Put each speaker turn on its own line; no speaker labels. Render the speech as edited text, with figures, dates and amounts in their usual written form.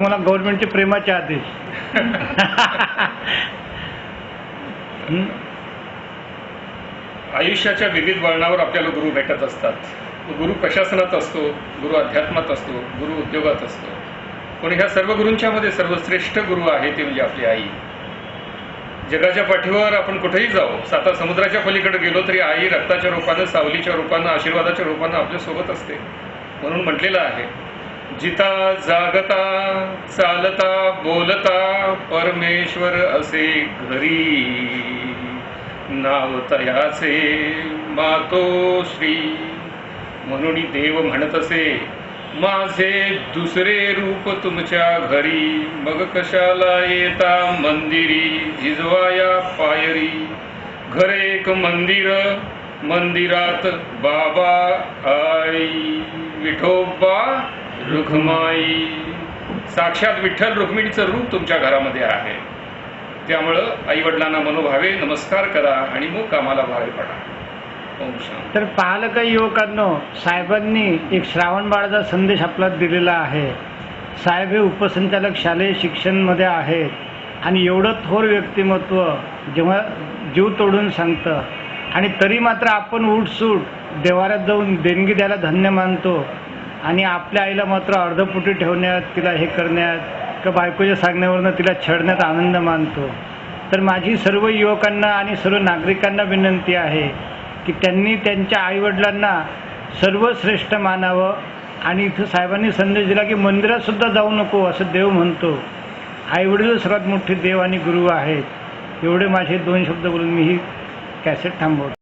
मला गव्हर्नमेंटचे प्रेमाचे आदेश.
आयुष्याच्या विविध वळणावर आपल्याला गुरु भेटत असतात. गुरु प्रशासनात असतो, गुरु अध्यात्मात असतो, गुरु उद्योगात असतो. पण ह्या सर्व गुरूंच्या मध्ये सर्वश्रेष्ठ गुरु आहे ते म्हणजे आपली आई. जगाच्या पाठीवर आपण कुठेही जाऊ, साता समुद्राच्या पलीकडे गेलो तरी आई रक्ताच्या रूपानं, सावलीच्या रूपानं, आशीर्वादाच्या रूपानं आपल्या सोबत असते. म्हणून म्हटलेलं आहे, जिता जागता चालता बोलता परमेश्वर असे घरी, नाव तयाचे मातोश्री. म्हणून देव म्हणत असे, माझे दुसरे रूप तुमच्या घरी, मग कशाला येता मंदिरी, झिजवाया पायरी. घर एक मंदिर, मंदिरात बाबा आई, विठोबा रुक्माई. साक्षात विठ्ठल रुक्मिणीचं रूप तुमच्या घरामध्ये आहे. त्यामुळं आईवडिलांना मनोभावे नमस्कार करा आणि मग कामाला बाहेर पडा. ओम शांती.
तर पाहिलं काही युवकांनो, साहेबांनी एक श्रावण बाळाचा संदेश आपल्याला दिलेला आहे. साहेब हे उपसंचालक शालेय शिक्षणमध्ये आहेत आणि एवढं थोर व्यक्तिमत्व जेव्हा जीव तोडून सांगतं आणि तरी मात्र आपण उठसूट देवाऱ्यात जाऊन देणगी द्यायला धन्य मानतो आणि आपल्या आईला मात्र अर्धपोटी ठेवण्यात, तिला हे करण्यात किंवा बायकोच्या सांगण्यावरनं तिला छळण्यात आनंद मानतो. तर माझी सर्व युवकांना आणि सर्व नागरिकांना विनंती आहे की त्यांनी त्यांच्या आईवडिलांना सर्वश्रेष्ठ मानावं. आणि इथं साहेबांनी संदेश दिला की मंदिरातसुद्धा जाऊ नको असं देव म्हणतो. आईवडील सर्वात मोठे देव आणि गुरु आहेत. एवढे माझे 2 शब्द बोलून मी ही कॅसेट थांबवतो.